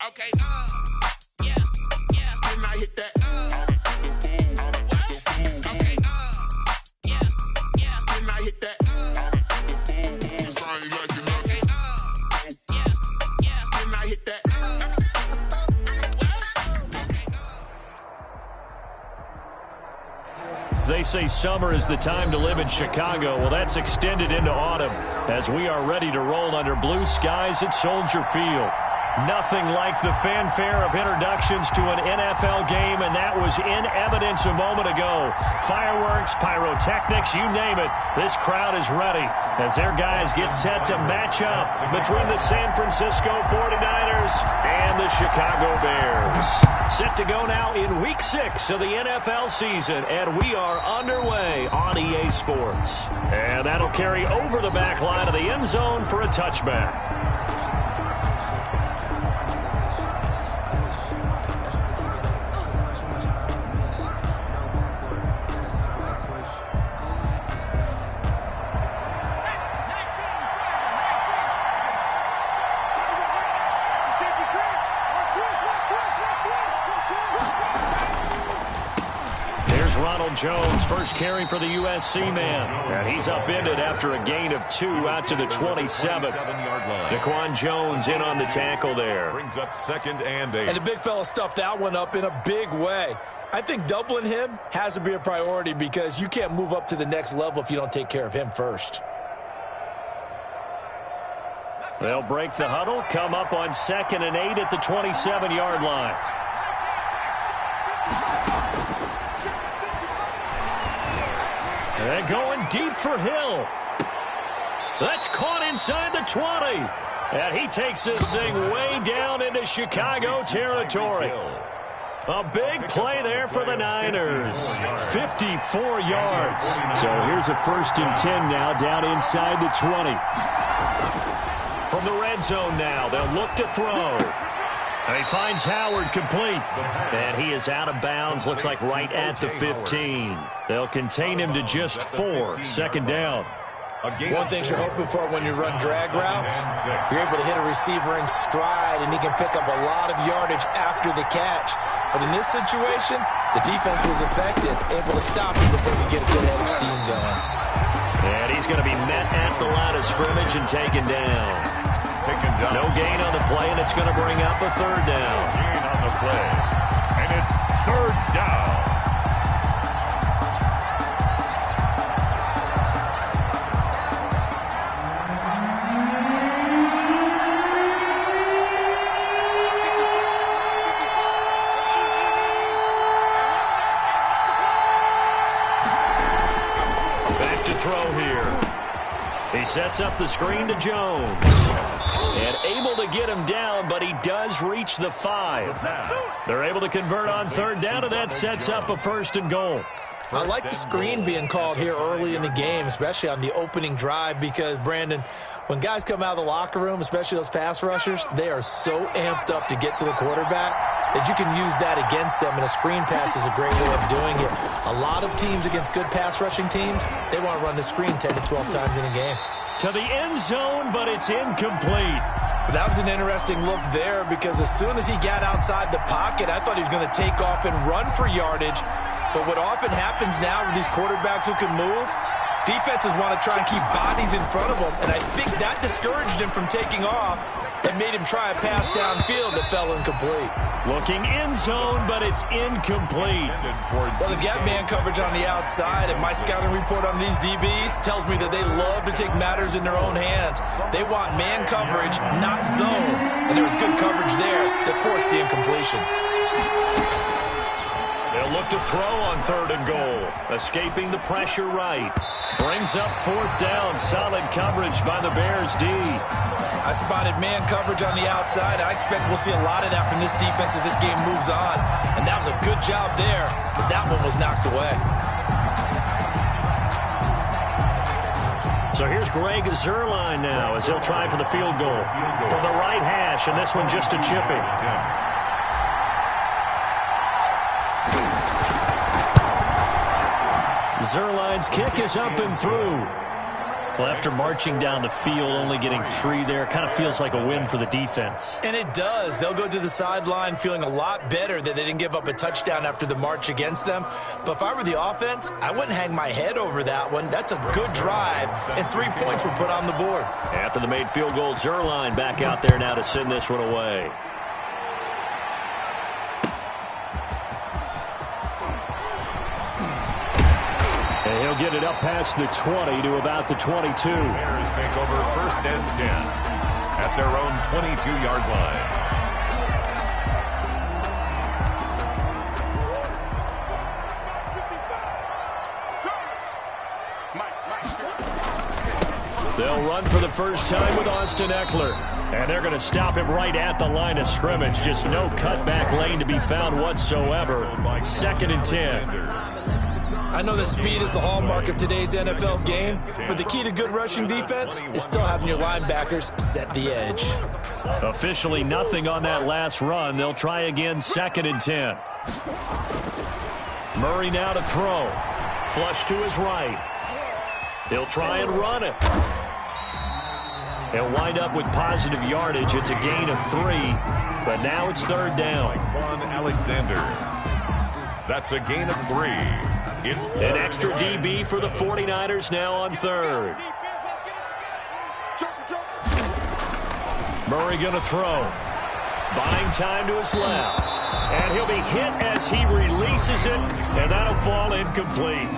Okay, yeah, yeah. When I hit that, okay, yeah, yeah. When I hit that, yeah, when I hit that. They say summer is the time to live in Chicago. Well, that's extended into autumn as we are ready to roll under blue skies at Soldier Field. Nothing like the fanfare of introductions to an NFL game, and that was in evidence a moment ago. Fireworks, pyrotechnics, you name it. This crowd is ready as their guys get set to match up between the San Francisco 49ers and the Chicago Bears. Set to go now in Week 6 of the NFL season, and we are underway on EA Sports. And that'll carry over the back line of the end zone for a touchback. Jones, first carry for the USC man. And he's upended after a gain of 2 out to the 27. Daquan Jones in on the tackle there. Brings up 2nd and 8. And the big fella stuffed that one up in a big way. I think doubling him has to be a priority because you can't move up to the next level if you don't take care of him first. They'll break the huddle, come up on 2nd and 8 at the 27-yard line. They're going deep for Hill. That's caught inside the 20. And he takes this thing way down into Chicago territory. A big play there for the Niners. 54 yards. So here's a 1st and 10 now down inside the 20. From the red zone now, they'll look to throw. And he finds Howard complete. And he is out of bounds, looks like right at the 15. They'll contain him to just 4, 2nd down. One thing you're hoping for when you run drag routes, you're able to hit a receiver in stride, and he can pick up a lot of yardage after the catch. But in this situation, the defense was effective, able to stop him before he get a good head of steam going. And he's going to be met at the line of scrimmage and taken down. No gain on the play, and it's going to bring up a 3rd down. Gain on the play, and it's 3rd down. Back to throw here. He sets up the screen to Jones. And able to get him down, but he does reach the 5. They're able to convert on 3rd down, and that sets up a 1st and goal. I like the screen being called here early in the game, especially on the opening drive, because, Brandon, when guys come out of the locker room, especially those pass rushers, they are so amped up to get to the quarterback that you can use that against them, and a screen pass is a great way of doing it. A lot of teams against good pass rushing teams, they want to run the screen 10 to 12 times in a game. To the end zone, but it's incomplete. That was an interesting look there because as soon as he got outside the pocket, I thought he was going to take off and run for yardage. But what often happens now with these quarterbacks who can move, defenses want to try and keep bodies in front of them, and I think that discouraged him from taking off and made him try a pass downfield that fell incomplete. Looking end zone, but it's incomplete. Well, they've got man coverage on the outside, and my scouting report on these DBs tells me that they love to take matters in their own hands. They want man coverage, not zone, and there was good coverage there that forced the incompletion. They'll look to throw on 3rd and goal. Escaping the pressure right. Brings up 4th down. Solid coverage by the Bears D. I spotted man coverage on the outside. I expect we'll see a lot of that from this defense as this game moves on. And that was a good job there as that one was knocked away. So here's Greg Zuerlein now as he'll try for the field goal. From the right hash, and this one just a chipping. Zuerlein's kick is up and through. Well, after marching down the field, only getting 3 there, kind of feels like a win for the defense. And it does. They'll go to the sideline feeling a lot better that they didn't give up a touchdown after the march against them. But if I were the offense, I wouldn't hang my head over that one. That's a good drive, and 3 points were put on the board. After the made field goal, Zerline back out there now to send this one away. And he'll get it up past the 20 to about the 22. Bears take over 1st and 10 at their own 22-yard line. They'll run for the first time with Austin Eckler. And they're going to stop him right at the line of scrimmage. Just no cutback lane to be found whatsoever. 2nd and 10. I know that speed is the hallmark of today's NFL game, but the key to good rushing defense is still having your linebackers set the edge. Officially nothing on that last run. They'll try again, 2nd and 10. Murray now to throw. Flush to his right. He'll try and run it. He'll wind up with positive yardage. It's a gain of 3, but now it's 3rd down. Quan Alexander. That's a gain of 3. It's an extra DB for the 49ers now on 3rd. Murray going to throw. Buying time to his left. And he'll be hit as he releases it, and that'll fall incomplete.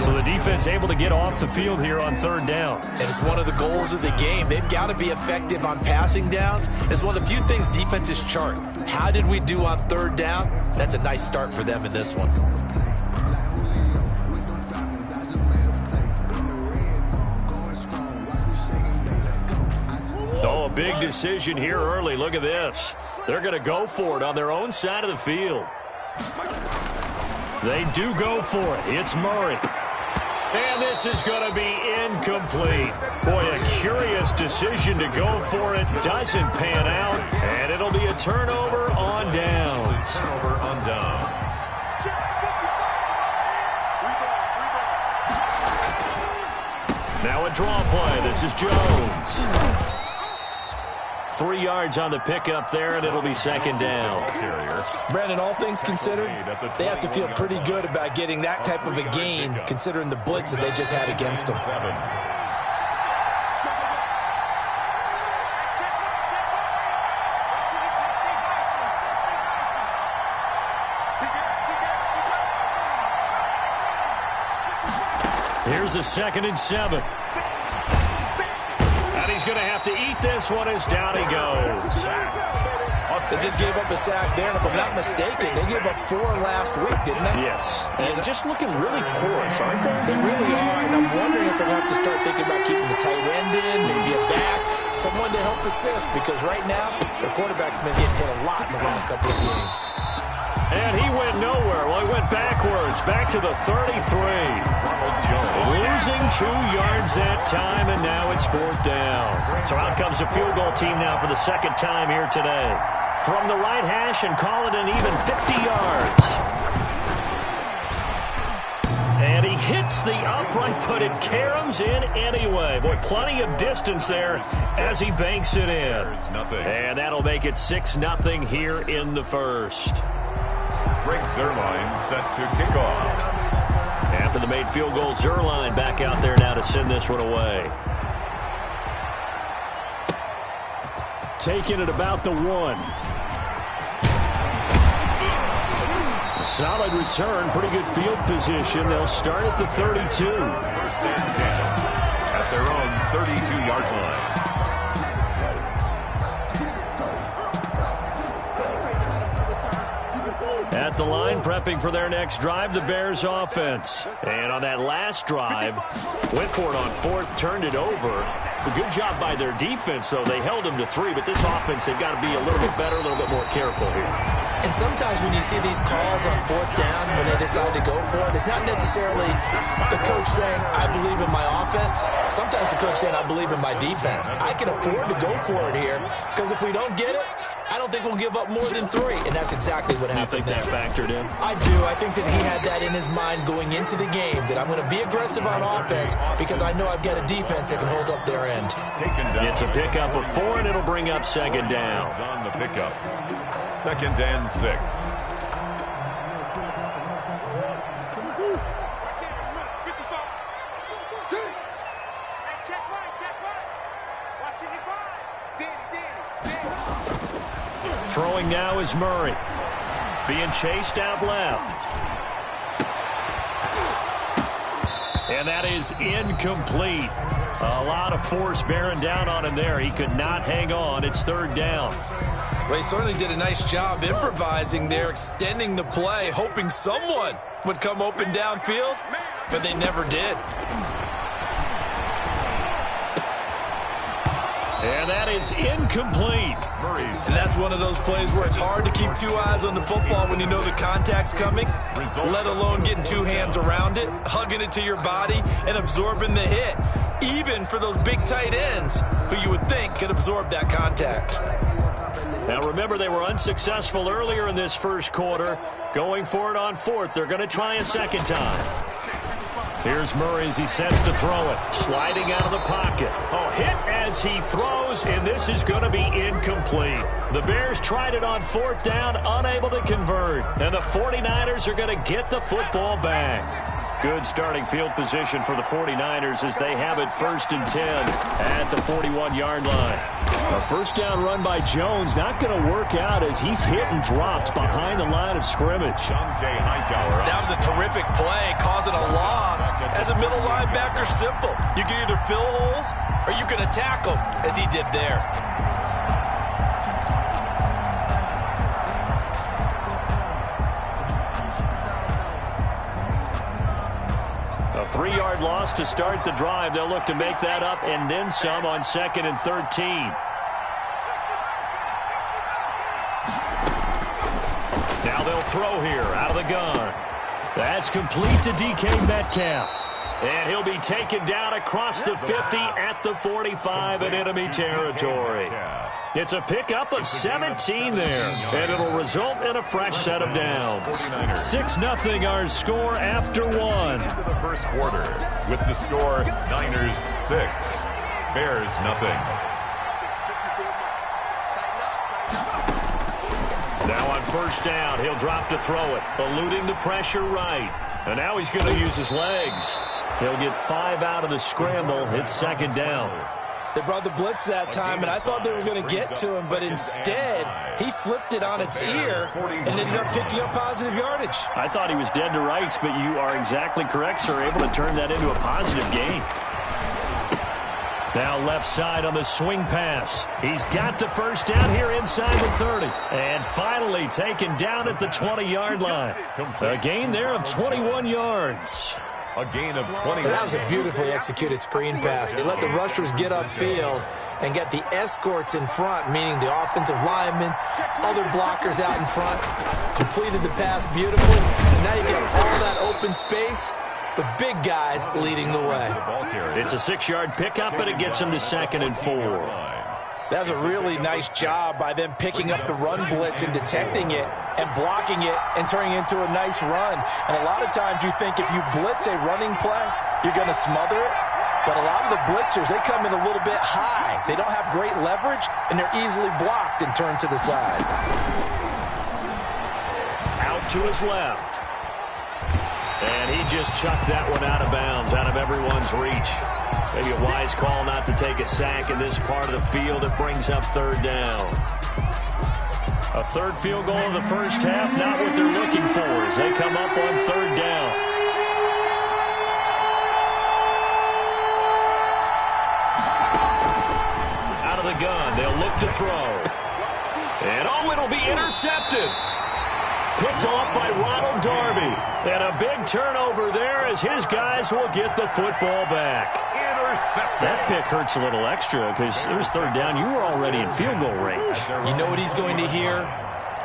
So the defense able to get off the field here on 3rd down. And it's one of the goals of the game. They've got to be effective on passing downs. It's one of the few things defenses chart. How did we do on 3rd down? That's a nice start for them in this one. Oh, a big decision here early. Look at this. They're going to go for it on their own side of the field. They do go for it. It's Murray. And this is going to be incomplete. Boy, a curious decision to go for it. Doesn't pan out. And it'll be a turnover on downs. Turnover on downs. Now a draw play. This is Jones. 3 yards on the pickup there, and it'll be 2nd down. Brandon, all things considered, they have to feel pretty good about getting that type of a gain, considering the blitz that they just had against them. Here's a 2nd and 7. He's going to have to eat this one as down he goes. They just gave up a sack there, and if I'm not mistaken, they gave up 4 last week, didn't they? Yes. And just looking really porous, aren't they? They really are, and I'm wondering if they're going to have to start thinking about keeping the tight end in, maybe a back, someone to help assist, because right now, their quarterback's been getting hit a lot in the last couple of games. And he went nowhere. Well, he went backwards, back to the 33. Losing 2 yards that time, and now it's 4th down. So out comes a field goal team now for the 2nd time here today. From the right hash and call it an even 50 yards. And he hits the upright, but it caroms in anyway. Boy, plenty of distance there as he banks it in. And that'll make it 6-0 here in the 1st. Greg Zerline set to kick off. After the made field goal, Zerline back out there now to send this one away. Taking it about the 1. Solid return, pretty good field position. They'll start at the 32. 1st and 10 at their own 32-yard line. At the line, prepping for their next drive, the Bears offense. And on that last drive, went for it on 4th, turned it over. A good job by their defense, though. They held them to 3, but this offense, they've got to be a little bit better, a little bit more careful here. And sometimes when you see these calls on 4th down, when they decide to go for it, it's not necessarily the coach saying, I believe in my offense. Sometimes the coach saying, I believe in my defense. I can afford to go for it here, because if we don't get it, I don't think we'll give up more than 3, and that's exactly what happened there. You think that factored in? I do. I think that he had that in his mind going into the game, that I'm going to be aggressive on offense because I know I've got a defense that can hold up their end. It's a pickup of 4, and it'll bring up second down. On the pickup. 2nd and 6. Throwing now is Murray. Being chased out left. And that is incomplete. A lot of force bearing down on him there. He could not hang on. It's 3rd down. Well, he certainly did a nice job improvising there, extending the play, hoping someone would come open downfield, but they never did. And that is incomplete. And that's one of those plays where it's hard to keep 2 eyes on the football when you know the contact's coming, let alone getting 2 hands around it, hugging it to your body, and absorbing the hit, even for those big tight ends who you would think could absorb that contact. Now, remember, they were unsuccessful earlier in this first quarter. Going for it on 4th. They're going to try a second time. Here's Murray as he sets to throw it. Sliding out of the pocket. Oh, hit as he throws, and this is going to be incomplete. The Bears tried it on 4th down, unable to convert. And the 49ers are going to get the football back. Good starting field position for the 49ers as they have it 1st and 10 at the 41-yard line. A first down run by Jones not going to work out as he's hit and dropped behind the line of scrimmage. That was a terrific play, causing a loss. As a middle linebacker, simple. You can either fill holes or you can attack them, as he did there. A 3-yard loss to start the drive. They'll look to make that up and then some on 2nd and 13. Now they'll throw here out of the gun. That's complete to DK Metcalf. And he'll be taken down across the 50 at the 45 in enemy territory. It's a pickup of 17 there, and it'll result in a fresh set of downs. 6-0 our score after 1. Into the first quarter with the score Niners 6, Bears nothing. Now on first down, he'll drop to throw it, eluding the pressure right. And now he's going to use his legs. He'll get 5 out of the scramble. It's 2nd down. They brought the blitz that time, and I thought they were going to get to him, but instead, he flipped it on its ear and ended up picking up positive yardage. I thought he was dead to rights, but you are exactly correct, sir, able to turn that into a positive gain. Now left side on the swing pass. He's got the first down here inside the 30. And finally taken down at the 20-yard line. A gain there of 21 yards. A gain of 20. That was a beautifully executed screen pass. They let the rushers get upfield and get the escorts in front, meaning the offensive linemen, other blockers out in front. Completed the pass beautifully. So now you get all that open space with big guys leading the way. It's a 6-yard pickup, but it gets them to 2nd and 4. That was a really nice job by them picking up the run blitz and detecting it and blocking it and turning it into a nice run. And a lot of times you think if you blitz a running play, you're going to smother it. But a lot of the blitzers, they come in a little bit high. They don't have great leverage, and they're easily blocked and turned to the side. Out to his left. And he just chucked that one out of bounds, out of everyone's reach. Maybe a wise call not to take a sack in this part of the field. It brings up 3rd down. A 3rd field goal in the first half, not what they're looking for as they come up on 3rd down. Out of the gun, they'll look to throw. And oh, it'll be intercepted. Picked off by Ronald Darby. And a big turnover there as his guys will get the football back. That pick hurts a little extra because it was 3rd down. You were already in field goal range. You know what he's going to hear?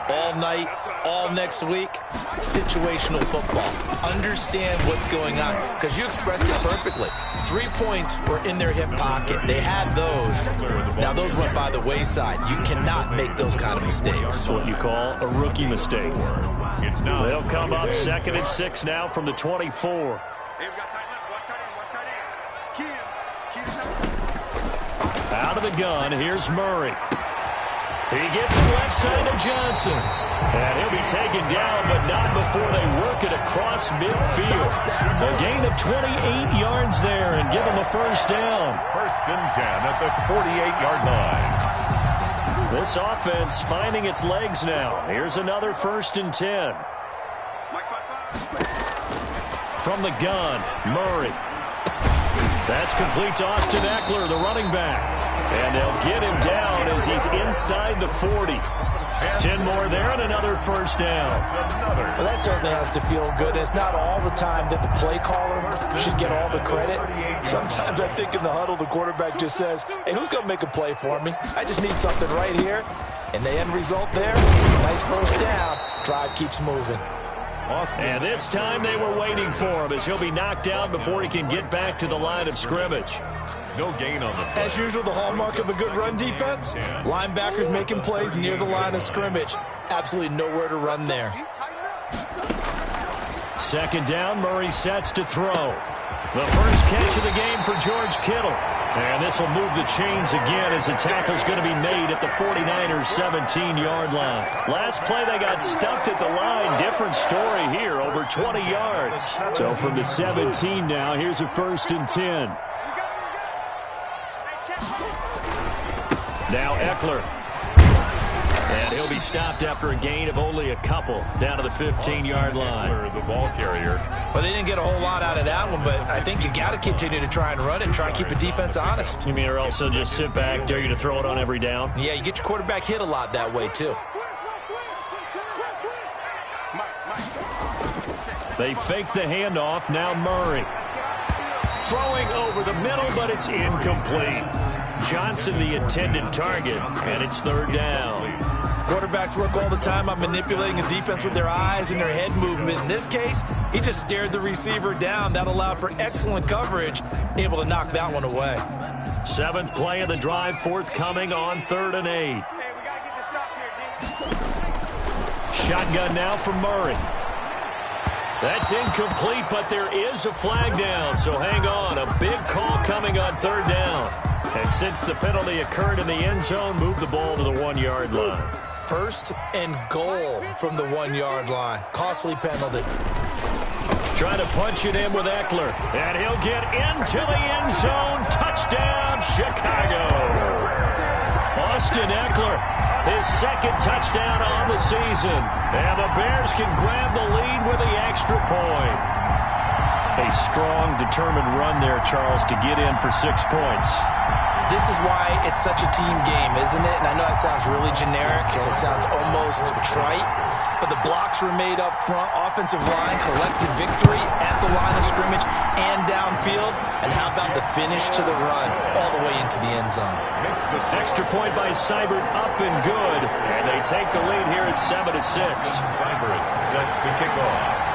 all night, all next week, situational football. Understand what's going on, because you expressed it perfectly. 3 points were in their hip pocket. They had those. Now, those went by the wayside. You cannot make those kind of mistakes. That's what you call a rookie mistake. They'll come up 2nd and 6 now from the 24. Out of the gun, here's Murray. He gets it left side to Johnson. And he'll be taken down, but not before they work it across midfield. A gain of 28 yards there and give him a first down. 1st and 10 at the 48-yard line. This offense finding its legs now. Here's another 1st and 10. From the gun, Murray. That's complete to Austin Eckler, the running back. And they'll get him down as he's inside the 40. 10 more there and another first down. Well, that certainly has to feel good. It's not all the time that the play caller should get all the credit. Sometimes I think in the huddle, the quarterback just says, hey, who's going to make a play for me? I just need something right here. And the end result there, nice first down. Drive keeps moving. And this time they were waiting for him as he'll be knocked down before he can get back to the line of scrimmage. No gain on the play. As usual, the hallmark of a good run defense, linebackers making plays near the line of scrimmage. Absolutely nowhere to run there. 2nd down, Murray sets to throw. The first catch of the game for George Kittle. And this will move the chains again as the tackle's going to be made at the 49ers' 17-yard line. Last play, they got stuffed at the line. Different story here, over 20 yards. So from the 17 now, here's a 1st and 10. Now Eckler. And he'll be stopped after a gain of only a couple down to the 15-yard line. The ball carrier. Well, they didn't get a whole lot out of that one, but I think you got to continue to try and run it and try and keep the defense honest. You mean or also just sit back, dare you to throw it on every down? Yeah, you get your quarterback hit a lot that way, too. They fake the handoff. Now Murray. Throwing over the middle, but it's incomplete. Johnson the intended target, and it's 3rd down. Quarterbacks work all the time on manipulating a defense with their eyes and their head movement. In this case, he just stared the receiver down. That allowed for excellent coverage, able to knock that one away. 7th play of the drive, forthcoming on 3rd and 8. Shotgun now for Murray. That's incomplete, but there is a flag down, so hang on. A big call coming on 3rd down. And since the penalty occurred in the end zone, move the ball to the 1-yard line. 1st and goal from the 1-yard line. Costly penalty. Trying to punch it in with Eckler. And he'll get into the end zone. Touchdown, Chicago. Austin Eckler, his 2nd touchdown on the season. And the Bears can grab the lead with the extra point. A strong, determined run there, Charles, to get in for 6 points. This is why it's such a team game, isn't it? And I know it sounds really generic and it sounds almost trite, but the blocks were made up front. Offensive line collected victory at the line of scrimmage and downfield. And how about the finish to the run all the way into the end zone? Extra point by Seibert, up and good. And they take the lead here at 7-6. Seibert set to kick off.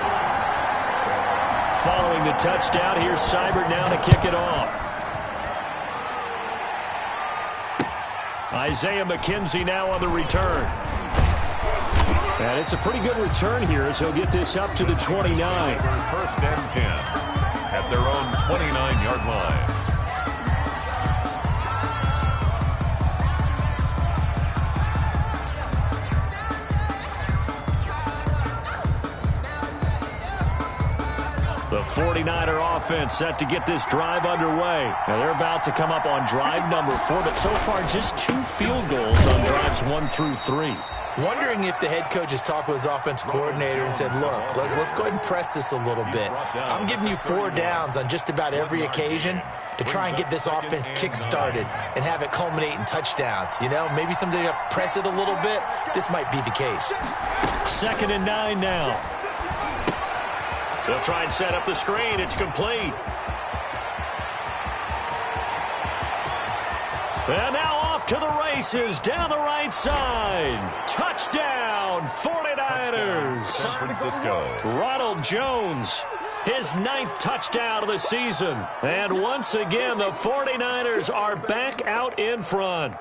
Following the touchdown, here's Seibert now to kick it off. Isaiah McKenzie now on the return. And it's a pretty good return here as he'll get this up to the 29. 1st and 10 at their own 29-yard line. The 49er offense set to get this drive underway. Now they're about to come up on drive number 4, but so far just 2 field goals on drives 1 through 3. Wondering if the head coach has talked with his offensive coordinator and said, look, let's go ahead and press this a little bit. I'm giving you 4 downs on just about every occasion to try and get this offense kick-started and have it culminate in touchdowns. You know, maybe someday to press it a little bit. This might be the case. 2nd and 9 now. They'll try and set up the screen. It's complete. And now off to the races down the right side. Touchdown, 49ers. San Francisco. Ronald Jones, his 9th touchdown of the season. And once again, the 49ers are back out in front.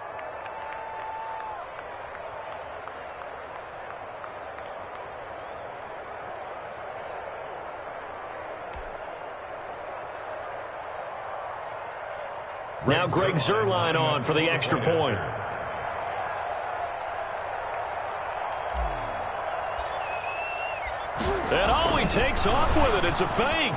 Now Greg Zuerlein on for the extra point. And he takes off with it. It's a fake.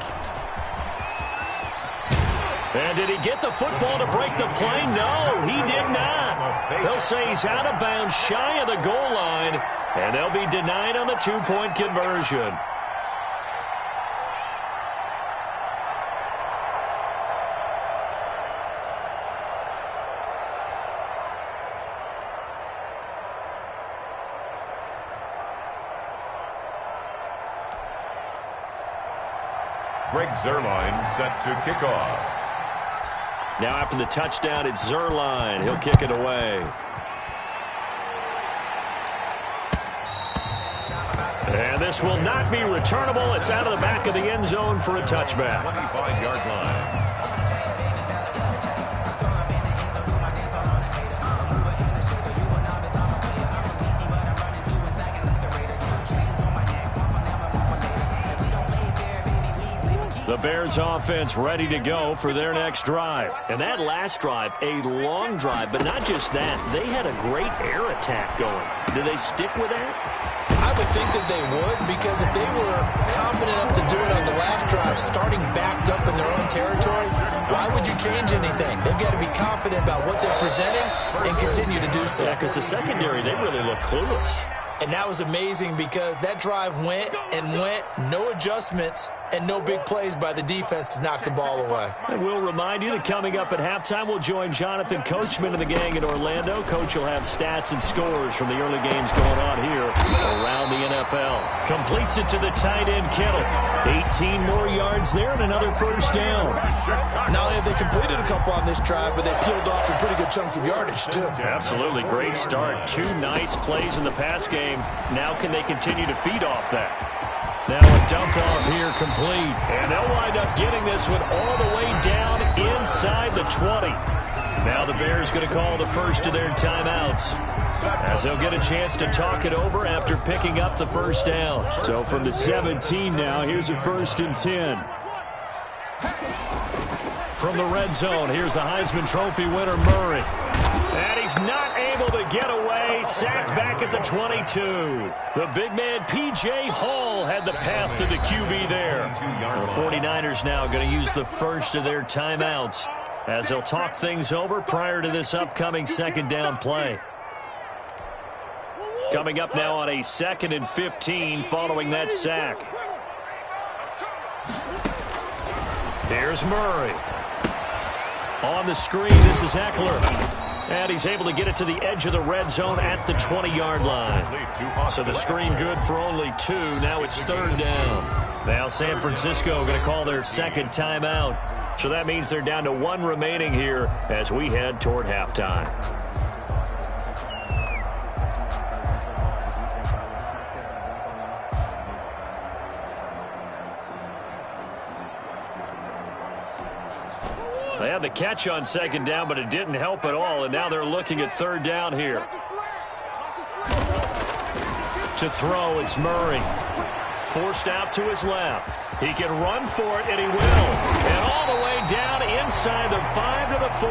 And did he get the football to break the play? No, he did not. They'll say he's out of bounds shy of the goal line, and they'll be denied on the two-point conversion. Greg Zuerlein set to kick off. Now after the touchdown, it's Zuerlein. He'll kick it away. And this will not be returnable. It's out of the back of the end zone for a touchback. 25-yard line. The Bears offense ready to go for their next drive. And that last drive, a long drive, but not just that. They had a great air attack going. Do they stick with that? I would think that they would, because if they were confident enough to do it on the last drive, starting backed up in their own territory, why would you change anything? They've got to be confident about what they're presenting and continue to do so. Yeah, because the secondary, they really look clueless. And that was amazing because that drive went and went, no adjustments, and no big plays by the defense to knock the ball away. And we'll remind you that coming up at halftime, we'll join Jonathan Coachman and the gang in Orlando. Coach will have stats and scores from the early games going on here around the NFL. Completes it to the tight end, Kittle. 18 more yards there and another first down. Not only have they completed a couple on this drive, but they peeled off some pretty good chunks of yardage, too. Absolutely. Great start. 2 nice plays in the pass game. Now can they continue to feed off that? Now a dump off here complete. And they'll wind up getting this one all the way down inside the 20. Now the Bears going to call the first of their timeouts, as they'll get a chance to talk it over after picking up the first down. So from the 17 now, here's a 1st and 10. From the red zone, here's the Heisman Trophy winner, Murray. And he's not able to get away. Sacked back at the 22. The big man, P.J. Hall, had the path to the QB there. The 49ers now going to use the first of their timeouts, as they'll talk things over prior to this upcoming second down play. Coming up now on a 2nd and 15 following that sack. Here's Murray. On the screen, this is Eckler. And he's able to get it to the edge of the red zone at the 20-yard line. So the screen good for only 2. Now it's 3rd down. Now San Francisco going to call their second timeout. So that means they're down to 1 remaining here as we head toward halftime. They had the catch on 2nd down, but it didn't help at all, and now they're looking at 3rd down here. To throw, it's Murray. Forced out to his left. He can run for it, and he will. And all the way down inside the 5 to the 4.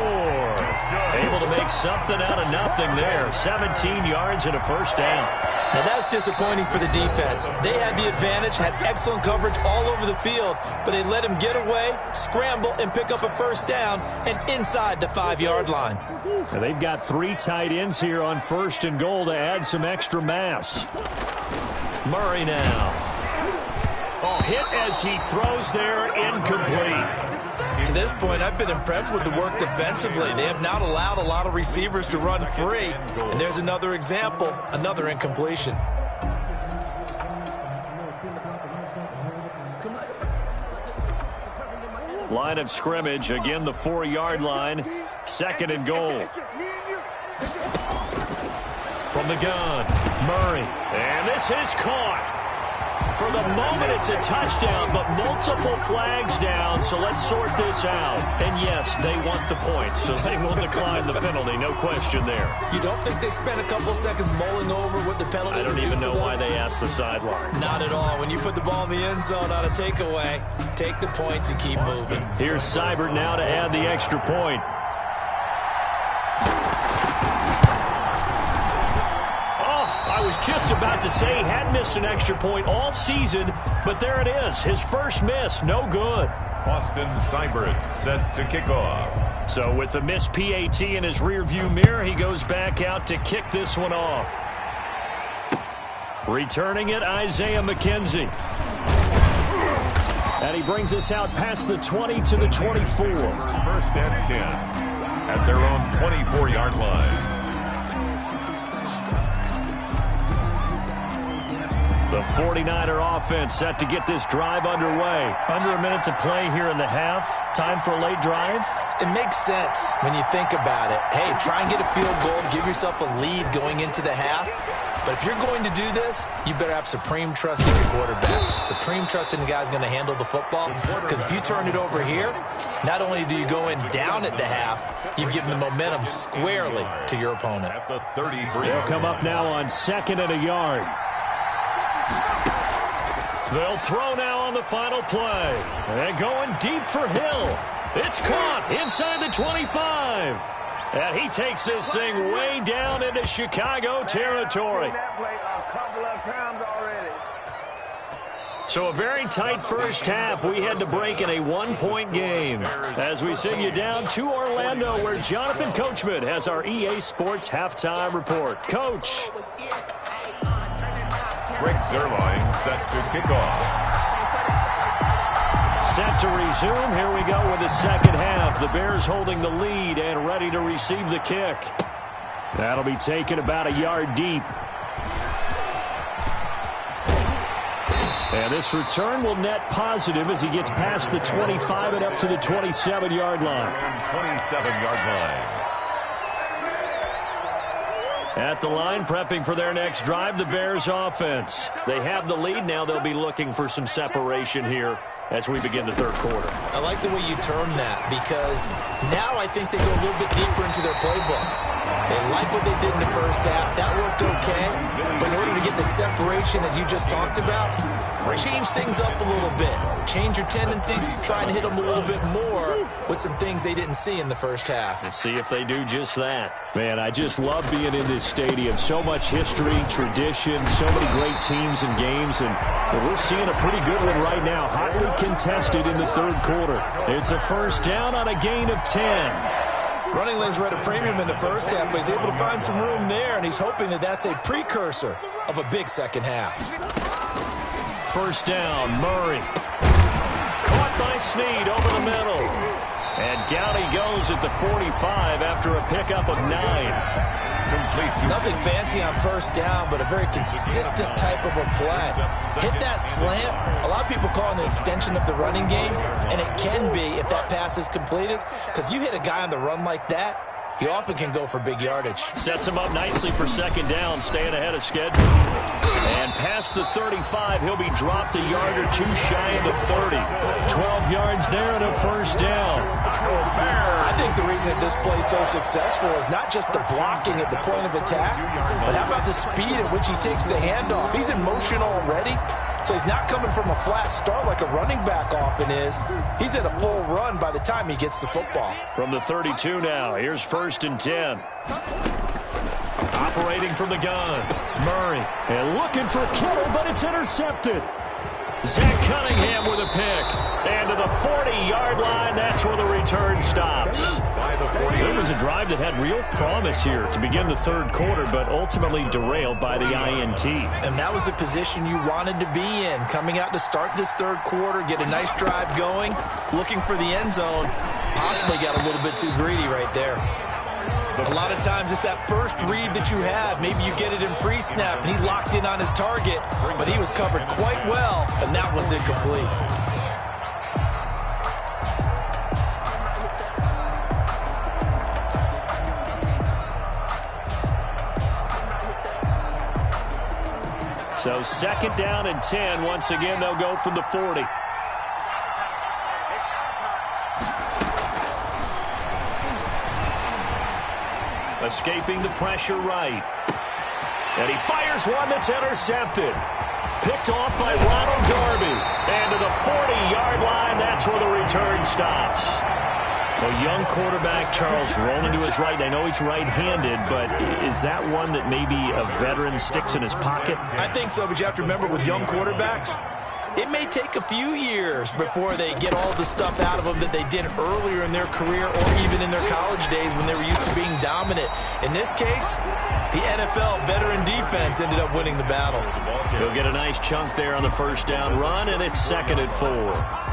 Able to make something out of nothing there. 17 yards and a first down. Now that's disappointing for the defense. They had the advantage, had excellent coverage all over the field, but they let him get away, scramble, and pick up a first down, and inside the 5-yard line. Now they've got 3 tight ends here on 1st and goal to add some extra mass. Murray now. Oh, hit as he throws there, incomplete. To this point, I've been impressed with the work defensively. They have not allowed a lot of receivers to run free. And there's another example, another incompletion. Line of scrimmage, again the 4-yard line. 2nd and goal. From the gun, Murray. And this is caught. For the moment, it's a touchdown, but multiple flags down, so let's sort this out. And yes, they want the points, so they will decline the penalty, no question there. You don't think they spent a couple seconds mulling over what the penalty I don't even know why they asked the sideline. Not at all. When you put the ball in the end zone on a takeaway, take the points and keep moving. Here's Seibert now to add the extra point. I was just about to say he had missed an extra point all season, but there it is. His first miss, no good. Austin Seibert set to kick off. So with the missed PAT in his rearview mirror, he goes back out to kick this one off. Returning it, Isaiah McKenzie. And he brings us out past the 20 to the 24. First and 10 at their own 24-yard line. The 49er offense set to get this drive underway. Under a minute to play here in the half. Time for a late drive. It makes sense when you think about it. Hey, try and get a field goal. Give yourself a lead going into the half. But if you're going to do this, you better have supreme trust in your quarterback. Supreme trust in the guy's going to handle the football. Because if you turn it over here, not only do you go in down at the half, you've given the momentum squarely to your opponent. At the 33. They'll come up now on 2nd and a yard. They'll throw now on the final play. And going deep for Hill. It's caught inside the 25. And he takes this thing way down into Chicago territory. So a very tight first half. We had to break in a one-point game. As we send you down to Orlando, where Jonathan Coachman has our EA Sports halftime report. Coach. Greg Zerline set to kick off. Set to resume. Here we go with the second half. The Bears holding the lead and ready to receive the kick. That'll be taken about a yard deep. And this return will net positive as he gets past the 25 and up to the 27-yard line. 27-yard line. At the line, prepping for their next drive, the Bears offense. They have the lead. Now they'll be looking for some separation here as we begin the third quarter. I like the way you term that, because now I think they go a little bit deeper into their playbook. They like what they did in the first half. That worked okay. But in order to get the separation that you just talked about, change things up a little bit. Change your tendencies, try and hit them a little bit more with some things they didn't see in the first half. Let's see if they do just that. Man, I just love being in this stadium. So much history, tradition, so many great teams and games, and we're seeing a pretty good one right now. Hotly contested in the third quarter. It's a first down on a gain of 10. Running lanes were at a premium in the first half, but he's able to find some room there, and he's hoping that that's a precursor of a big second half. First down, Murray. Caught by Snead over the middle. And down he goes at the 45 after a pickup of 9. Complete. Nothing fancy on first down, but a very consistent type of a play. Hit that slant. A lot of people call it an extension of the running game, and it can be if that pass is completed, because you hit a guy on the run like that, he often can go for big yardage. Sets him up nicely for second down, staying ahead of schedule. And past the 35, he'll be dropped a yard or two shy of the 30. 12 yards there and a first down. I think the reason that this play is so successful is not just the blocking at the point of attack, but how about the speed at which he takes the handoff? He's in motion already, so he's not coming from a flat start like a running back often is. He's at a full run by the time he gets the football. From the 32 now, here's first and 10. Operating from the gun, Murray. And looking for Kittle, but it's intercepted. Zach Cunningham with a pick. And to the 40-yard line, that's where the return stops. So it was a drive that had real promise here to begin the third quarter, but ultimately derailed by the INT. And that was the position you wanted to be in, coming out to start this third quarter, get a nice drive going, looking for the end zone. Possibly got a little bit too greedy right there. A lot of times it's that first read that you have. Maybe you get it in pre-snap, and he locked in on his target, but he was covered quite well, and that one's incomplete. So 2nd down and 10. Once again, they'll go from the 40. Escaping the pressure right. And he fires one that's intercepted. Picked off by Ronald Darby. And to the 40-yard line, that's where the return stops. A young quarterback, Charles, rolling to his right. I know he's right-handed, but is that one that maybe a veteran sticks in his pocket? I think so, but you have to remember with young quarterbacks, it may take a few years before they get all the stuff out of them that they did earlier in their career or even in their college days when they were used to being dominant. In this case, the NFL veteran defense ended up winning the battle. He'll get a nice chunk there on the first down run, and it's 2nd and 4.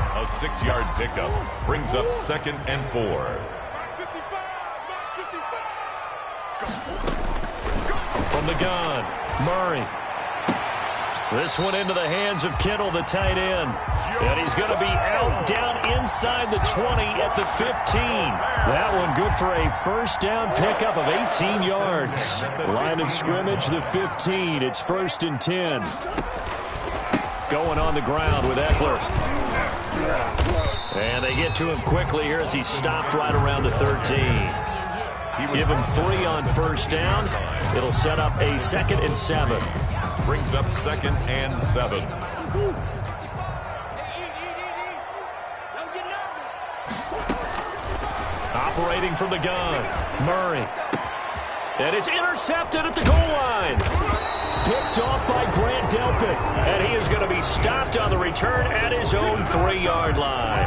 A 6-yard pickup brings up 2nd and 4. From the gun, Murray. This one into the hands of Kittle, the tight end. And he's going to be out down inside the 20 at the 15. That one good for a first down pickup of 18 yards. Line of scrimmage, the 15. It's 1st and 10. Going on the ground with Eckler. And they get to him quickly here as he stopped right around the 13. Give him 3 on first down. It'll set up a 2nd and 7. Brings up 2nd and 7. Operating from the gun, Murray. And it's intercepted at the goal line. Picked off by Grant Delpit. And he is going to be stopped on the return at his own 3-yard line.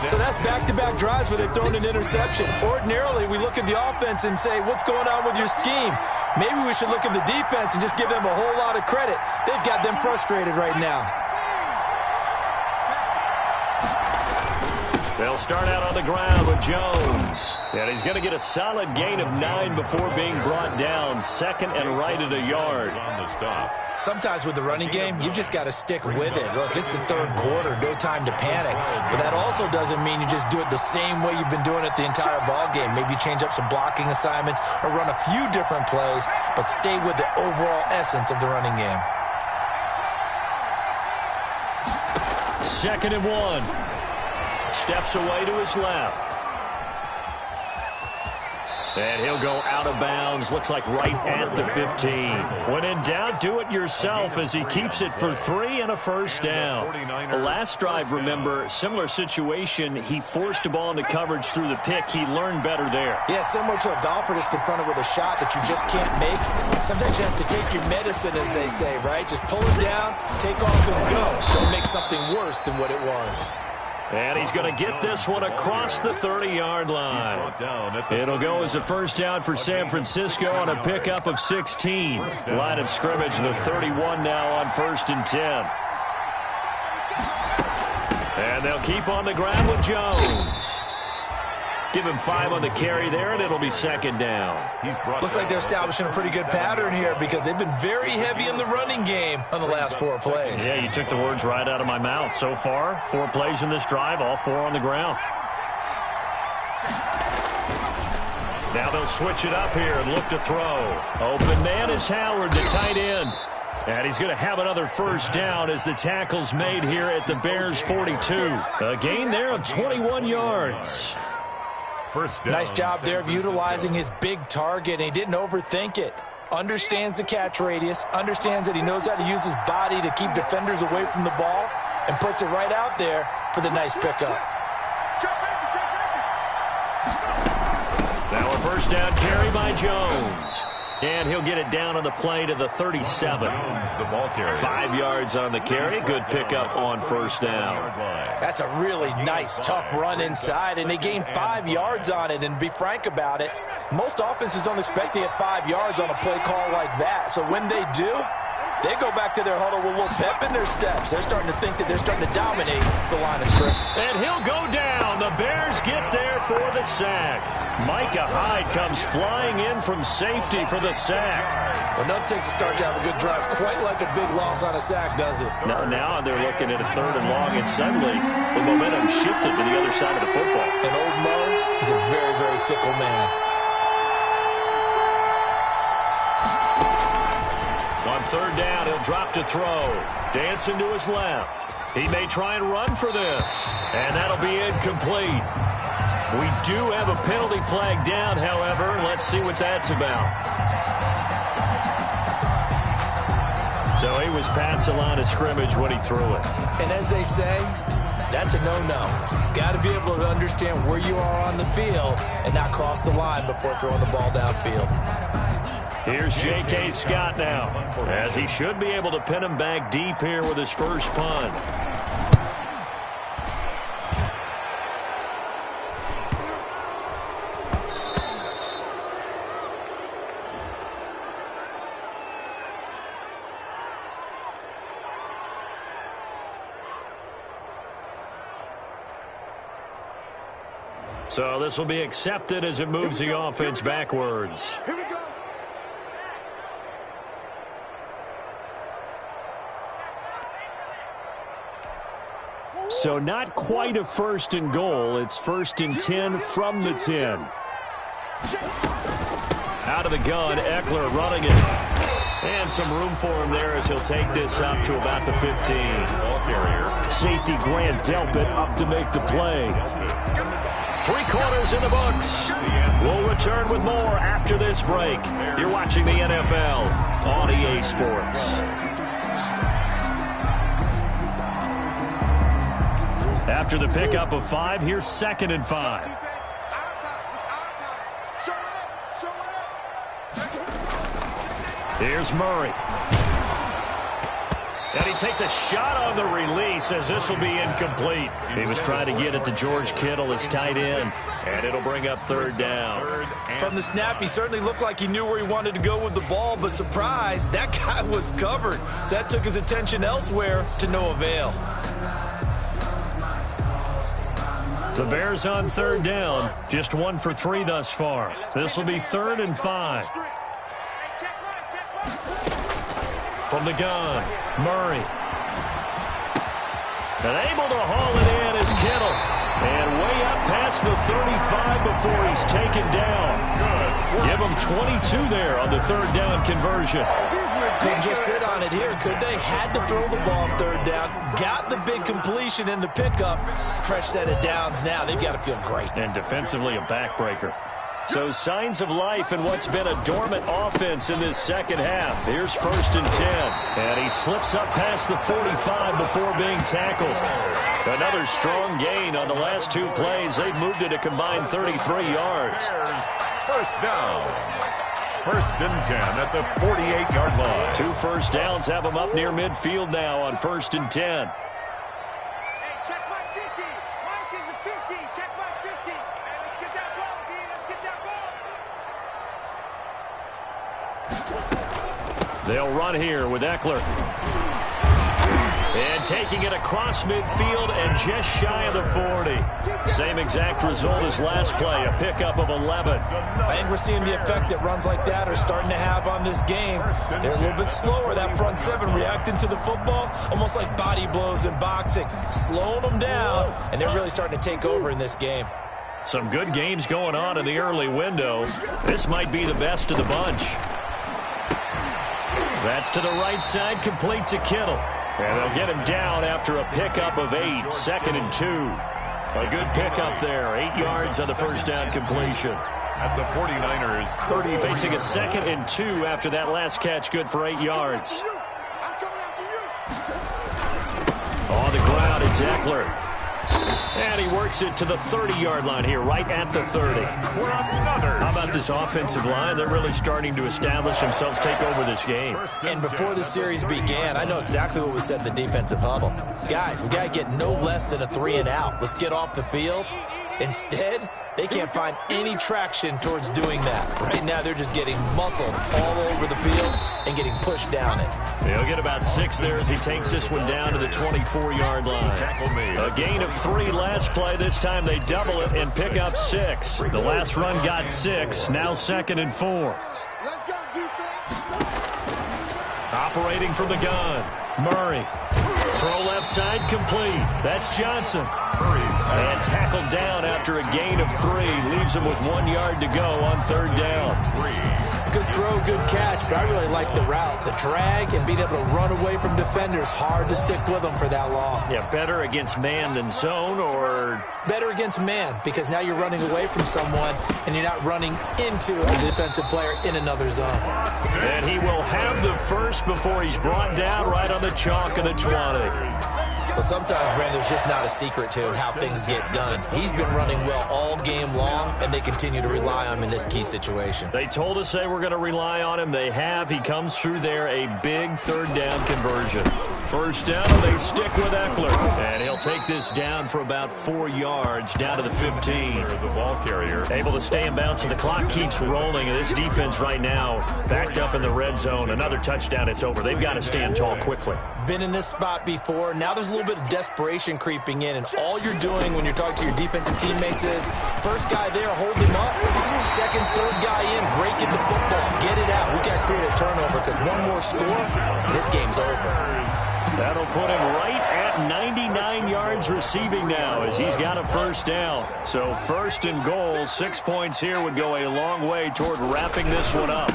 So that's back-to-back drives where they've thrown an interception. Ordinarily, we look at the offense and say, what's going on with your scheme? Maybe we should look at the defense and just give them a whole lot of credit. They've got them frustrated right now. They'll start out on the ground with Jones. And he's going to get a solid gain of 9 before being brought down. 2nd and right at a yard. On the stop. Sometimes with the running game, you've just got to stick with it. Look, it's the 3rd quarter, no time to panic. But that also doesn't mean you just do it the same way you've been doing it the entire ball game. Maybe change up some blocking assignments or run a few different plays, but stay with the overall essence of the running game. 2nd and 1. Steps away to his left. And he'll go out of bounds. Looks like right at the 15. When in doubt, do it yourself as he keeps it for 3 and a first down. The last drive, remember, similar situation. He forced a ball into coverage through the pick. He learned better there. Yeah, similar to a golfer that's confronted with a shot that you just can't make. Sometimes you have to take your medicine, as they say, right? Just pull it down, take off, and go. Don't make something worse than what it was. And he's going to get this one across the 30-yard line. It'll go as a first down for San Francisco on a pickup of 16. Line of scrimmage, the 31 now on 1st and 10. And they'll keep on the ground with Jones. Give him 5 on the carry there, and it'll be 2nd down. Looks like they're establishing a pretty good pattern here because they've been very heavy in the running game on the last 4 plays. Yeah, you took the words right out of my mouth. So far, 4 plays in this drive, all 4 on the ground. Now they'll switch it up here and look to throw. Open man is Howard, the tight end. And he's going to have another first down as the tackle's made here at the Bears' 42. A gain there of 21 yards. Nice job there of utilizing his big target, and he didn't overthink it. Understands the catch radius, understands that he knows how to use his body to keep defenders away from the ball, and puts it right out there for the nice pickup. Now a first down carry by Jones. And he'll get it down on the play to the 37. The ball carrier. 5 yards on the carry. Good pickup on first down. That's a really nice, tough run inside, and they gained 5 yards on it. And to be frank about it, most offenses don't expect to get 5 yards on a play call like that. So when they do, they go back to their huddle with a little pep in their steps. They're starting to think that they're starting to dominate the line of scrimmage. And he'll go down. The Bears get there for the sack. Micah Hyde comes flying in from safety for the sack. Well, nothing takes a start to have a good drive quite like a big loss on a sack, does it? Now they're looking at a 3rd and long, and suddenly the momentum shifted to the other side of the football. And old Mo is a very, very fickle man. On third down, he'll drop to throw. Dancing to his left. He may try and run for this. And that'll be incomplete. We do have a penalty flag down, however. Let's see what that's about. So he was past the line of scrimmage when he threw it. And as they say, that's a no-no. Got to be able to understand where you are on the field and not cross the line before throwing the ball downfield. Here's J.K. Scott now, as he should be able to pin him back deep here with his first punt. So this will be accepted as it moves the offense backwards. Here we go. So not quite a first and goal. It's first and 10 from the 10. Out of the gun, Eckler running it. And some room for him there as he'll take this up to about the 15. Ball carrier. Safety Grant Delpit up to make the play. 3 quarters in the books. We'll return with more after this break. You're watching the NFL on EA Sports. After the pickup of 5, here's 2nd and 5. Here's Murray. And he takes a shot on the release as this will be incomplete. He was trying to get it to George Kittle, his tight end, and it'll bring up 3rd down. From the snap, he certainly looked like he knew where he wanted to go with the ball, but surprise, that guy was covered. So that took his attention elsewhere to no avail. The Bears on 3rd down, just 1 for 3 thus far. This will be 3rd and 5. From the gun, Murray. And able to haul it in is Kittle. And way up past the 35 before he's taken down. Give him 22 there on the 3rd down conversion. Couldn't just sit on it here, could they? Had to throw the ball on 3rd down. Got the big completion in the pickup. Fresh set of downs now. They've got to feel great. And defensively a backbreaker. So signs of life in what's been a dormant offense in this second half. Here's 1st and 10. And he slips up past the 45 before being tackled. Another strong gain on the last 2 plays. They've moved it a combined 33 yards. First down. 1st and 10 at the 48-yard line. 2 first downs have them up near midfield now on 1st and 10. They'll run here with Eckler. And taking it across midfield and just shy of the 40. Same exact result as last play, a pickup of 11. I think we're seeing the effect that runs like that are starting to have on this game. They're a little bit slower, that front 7, reacting to the football, almost like body blows in boxing, slowing them down, and they're really starting to take over in this game. Some good games going on in the early window. This might be the best of the bunch. That's to the right side, complete to Kittle. And they'll get him down after a pickup of 8, 2nd and 2. A good pickup there, 8 yards on the first down completion. At the 49ers, 30. Facing a 2nd and 2 after that last catch, good for 8 yards. On the ground, it's Eckler. And he works it to the 30-yard line here, right at the 30. How about this offensive line? They're really starting to establish themselves, take over this game. And before the series began, I know exactly what was said in the defensive huddle. Guys, we got to get no less than a 3 and out. Let's get off the field. Instead, they can't find any traction towards doing that. Right now, they're just getting muscled all over the field and getting pushed down it. He'll get about 6 there as he takes this one down to the 24-yard line. A gain of 3 last play. This time they double it and pick up 6. The last run got 6. Now 2nd and 4. Operating from the gun. Murray. Throw left side complete. That's Johnson. And tackled down after a gain of 3. Leaves him with 1 yard to go on 3rd down. Good throw, good catch, but I really like the route. The drag and being able to run away from defenders, hard to stick with them for that long. Yeah, better against man than zone, or better against man, because now you're running away from someone and you're not running into a defensive player in another zone. And he will have the first before he's brought down right on the chalk of the 20. Well, sometimes, Brandon, there's just not a secret to how things get done. He's been running well all game long, and they continue to rely on him in this key situation. They told us they were going to rely on him. They have. He comes through there, a big third down conversion. First down, they stick with Eckler. And he'll take this down for about 4 yards, down to the 15. The ball carrier. Able to stay in bounds, and the clock keeps rolling. And this defense right now backed up in the red zone. Another touchdown, it's over. They've got to stand tall quickly. Been in this spot before. Now there's a little bit of desperation creeping in, and all you're doing when you're talking to your defensive teammates is first guy there, hold him up. Second, third guy in, break in the football. Get it out. We got to create a turnover because one more score, and this game's over. That'll put him right at 99 yards receiving now as he's got a first down. So first and goal, 6 points here would go a long way toward wrapping this one up.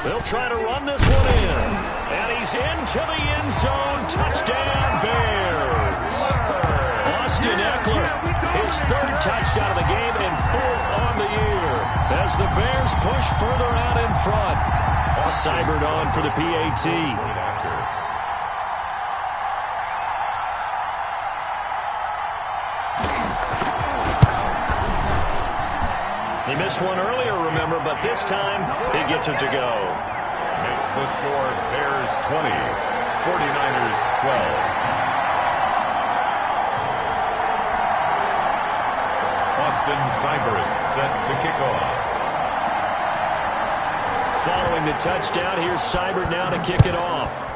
They'll try to run this one in. And he's into the end zone. Touchdown, Bears. Austin Eckler, his third touchdown of the game and fourth on the year as the Bears push further out in front. Seibert on for the PAT. He missed one earlier, remember, but this time he gets it to go. Makes the score Bears 20, 49ers 12. Austin Seibert set to kick off. Following the touchdown, here's Seibert now to kick it off.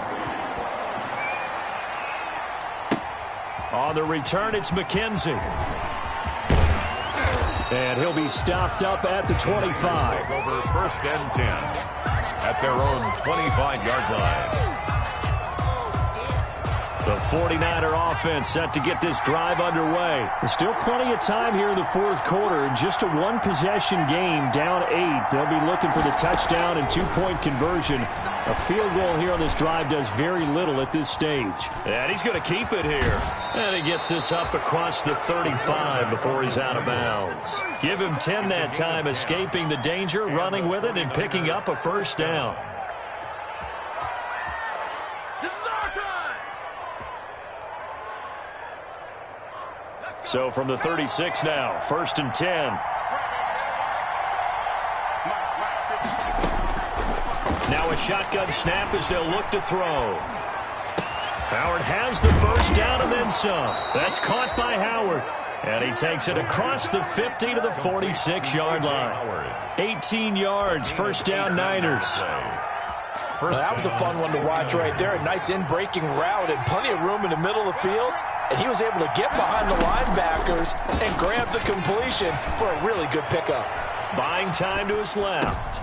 On the return, it's McKenzie. And he'll be stopped up at the 25. Over first and 10 at their own 25-yard line. The 49er offense set to get this drive underway. There's still plenty of time here in the fourth quarter. Just a one-possession game, down 8. They'll be looking for the touchdown and two-point conversion. A field goal here on this drive does very little at this stage. And he's going to keep it here. And he gets this up across the 35 before he's out of bounds. Give him 10 that time, escaping the danger, running with it, and picking up a first down. So from the 36 now, first and 10. Now a shotgun snap as they'll look to throw. Howard has the first down and then some. That's caught by Howard. And he takes it across the 50 to the 46-yard line. 18 yards, first down Niners. Well, that was a fun one to watch right there. A nice in-breaking route and plenty of room in the middle of the field. And he was able to get behind the linebackers and grab the completion for a really good pickup. Buying time to his left.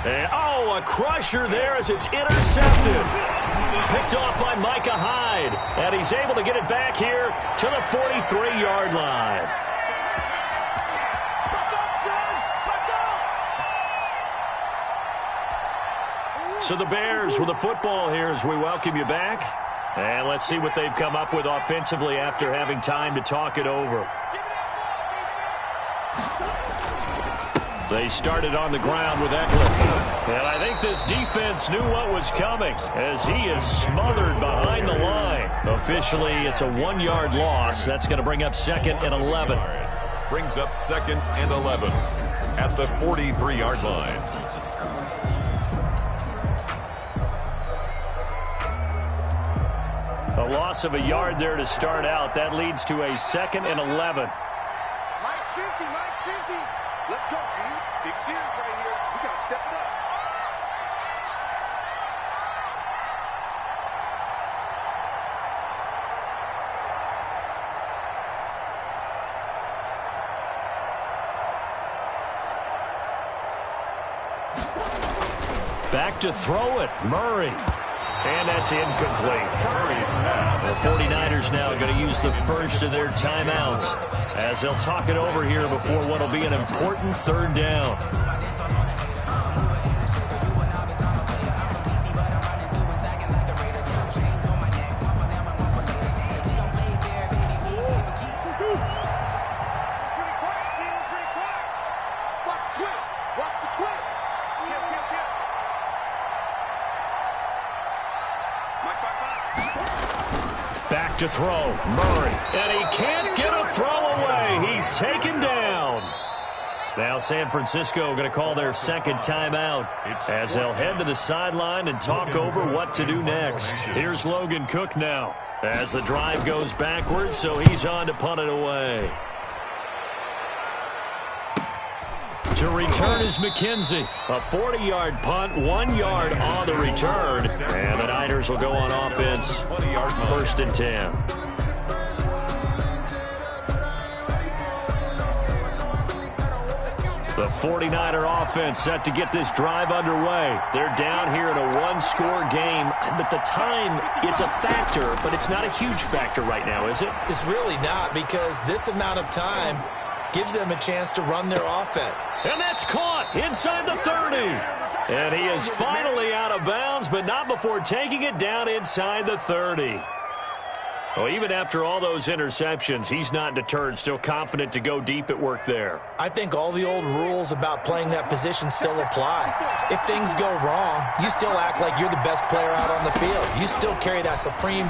And, a crusher there as it's intercepted. Picked off by Micah Hyde. And he's able to get it back here to the 43-yard line. So the Bears with the football here as we welcome you back. And let's see what they've come up with offensively after having time to talk it over. They started on the ground with Eckler. And I think this defense knew what was coming as he is smothered behind the line. Officially, it's a 1-yard loss. That's going to bring up second and 11. Brings up second and 11 at the 43-yard line. A loss of a yard there to start out. That leads to a second and 11. Mike's 50, Mike's 50. Let's go, dude. Big series right here. We got to step it up. Back to throw it, Murray. And that's incomplete. The 49ers now going to use the first of their timeouts as they'll talk it over here before what will be an important third down. Back to throw. Murray. And he can't get a throw away. He's taken down. Now San Francisco going to call their second timeout as they'll head to the sideline and talk over what to do next. Here's Logan Cook now as the drive goes backwards, so he's on to punt it away. To return is McKenzie. A 40-yard punt, 1 yard on the return. And the Niners will go on offense. 1st and 10. The 49er offense set to get this drive underway. They're down here in a one-score game. But the time, it's a factor, but it's not a huge factor right now, is it? It's really not, because this amount of time gives them a chance to run their offense. And that's caught inside the 30. And he is finally out of bounds, but not before taking it down inside the 30. Well, even after all those interceptions, he's not deterred, still confident to go deep at work there. I think all the old rules about playing that position still apply. If things go wrong, you still act like you're the best player out on the field. You still carry that supreme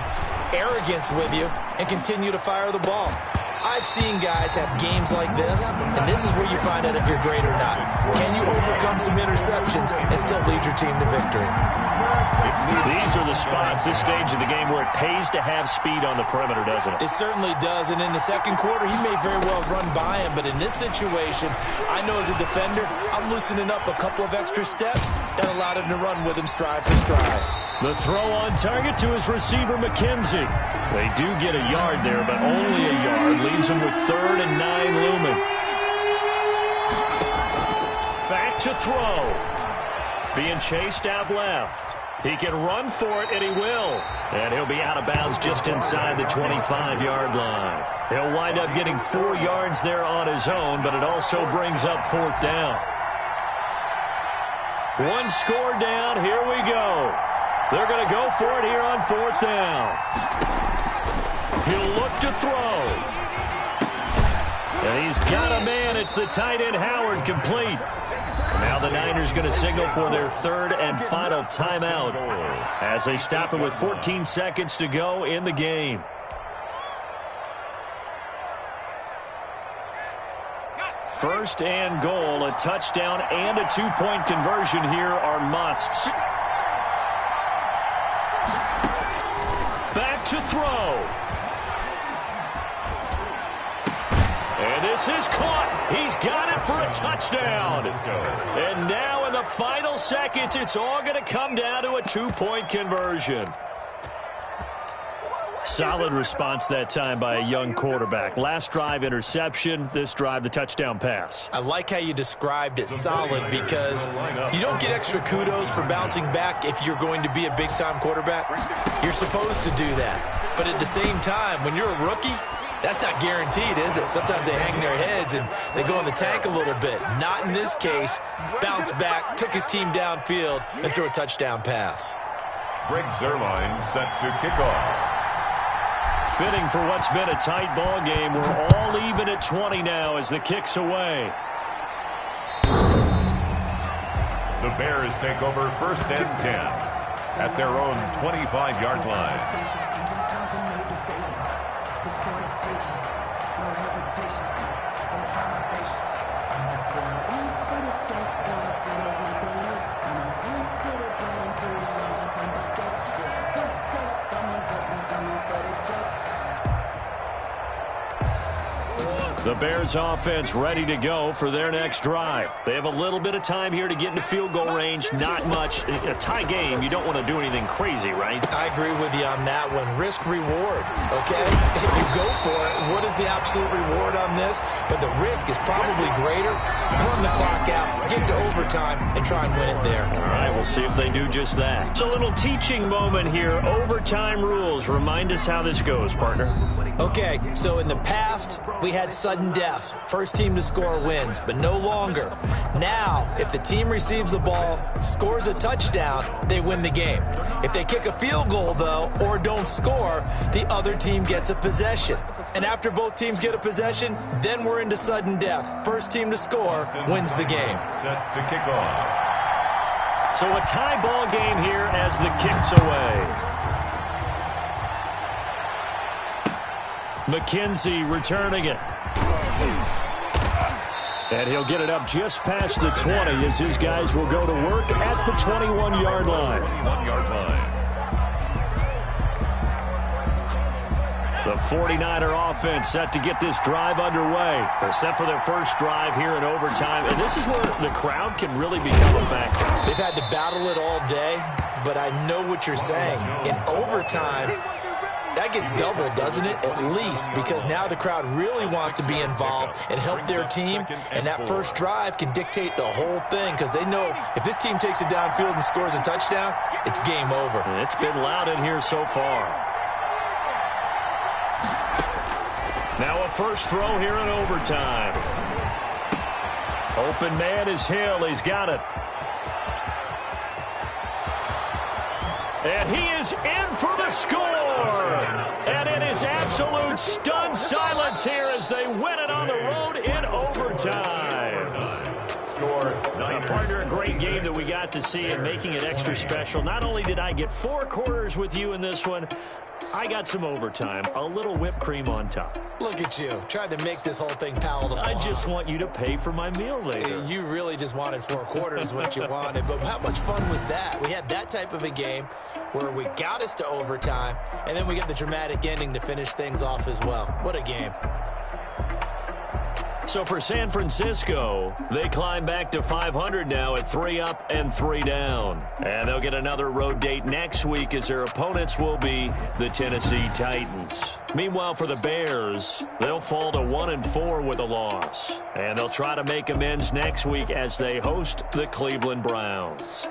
arrogance with you and continue to fire the ball. I've seen guys have games like this, and this is where you find out if you're great or not. Can you overcome some interceptions and still lead your team to victory? These are the spots, this stage of the game, where it pays to have speed on the perimeter, doesn't it? It certainly does, and in the second quarter, he may very well run by him, but in this situation, I know as a defender, I'm loosening up a couple of extra steps that allowed him to run with him stride for stride. The throw on target to his receiver, McKenzie. They do get a yard there, but only a yard. Leaves him with 3rd and 9 looming. Back to throw. Being chased out left. He can run for it, and he will. And he'll be out of bounds just inside the 25-yard line. He'll wind up getting 4 yards there on his own, but it also brings up 4th down. 1 score down. Here we go. They're going to go for it here on 4th down. He'll look to throw. And he's got a man. It's the tight end Howard, complete. Now the Niners going to signal for their 3rd and final timeout as they stop it with 14 seconds to go in the game. First and goal, a touchdown and a 2-point conversion here are musts. Back to throw. And this is caught. He's got it for a touchdown. And now in the final seconds, it's all going to come down to a 2-point conversion. Solid response that time by a young quarterback. Last drive, interception. This drive, the touchdown pass. I like how you described it solid, because you don't get extra kudos for bouncing back if you're going to be a big-time quarterback. You're supposed to do that. But at the same time, when you're a rookie, that's not guaranteed, is it? Sometimes they hang their heads and they go in the tank a little bit. Not in this case. Bounce back, took his team downfield, and threw a touchdown pass. Greg Zuerlein set to kick off. Fitting for what's been a tight ball game. We're all even at 20 now as the kick's away. The Bears take over 1st and 10 at their own 25-yard line. The Bears offense ready to go for their next drive. They have a little bit of time here to get into field goal range. Not much. A tie game, you don't want to do anything crazy, right? I agree with you on that one. Risk reward, okay? If you go for it, what is the absolute reward on this? But the risk is probably greater. Run the clock out, get to overtime, and try and win it there. All right, we'll see if they do just that. It's a little teaching moment here. Overtime rules. Remind us how this goes, partner. Okay, so in the past, we had sudden death. First team to score wins, but no longer. Now, if the team receives the ball, scores a touchdown, they win the game. If they kick a field goal, though, or don't score, the other team gets a possession. And after both teams get a possession, then we're into sudden death. First team to score wins the game. Set to kick off. So a tie ball game here as the kick's away. McKenzie returning it. And he'll get it up just past the 20 as his guys will go to work at the 21-yard line. 21-yard line. The 49er offense set to get this drive underway. They're set for their first drive here in overtime. And this is where the crowd can really become a factor. They've had to battle it all day, but I know what you're saying. In overtime, that gets doubled, doesn't it? At least, because now the crowd really wants to be involved and help their team, and that first drive can dictate the whole thing because they know if this team takes it downfield and scores a touchdown, it's game over. And it's been loud in here so far. Now a first throw here in overtime. Open man is Hill. He's got it. And he is in for the score. And it is absolute stunned silence here as they win it on the road in overtime. Partner, a great game that we got to see and making it extra special. Not only did I get 4 quarters with you in this one, I got some overtime, a little whipped cream on top. Look at you, trying to make this whole thing palatable. I just want you to pay for my meal later. You really just wanted 4 quarters what you wanted, but how much fun was that? We had that type of a game where we got us to overtime, and then we got the dramatic ending to finish things off as well. What a game. So for San Francisco, they climb back to 500 now at 3 up and 3 down. And they'll get another road date next week as their opponents will be the Tennessee Titans. Meanwhile, for the Bears, they'll fall to 1-4 with a loss. And they'll try to make amends next week as they host the Cleveland Browns.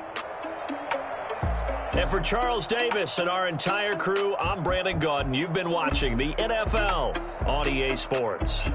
And for Charles Davis and our entire crew, I'm Brandon Gaudin. You've been watching the NFL on EA Sports.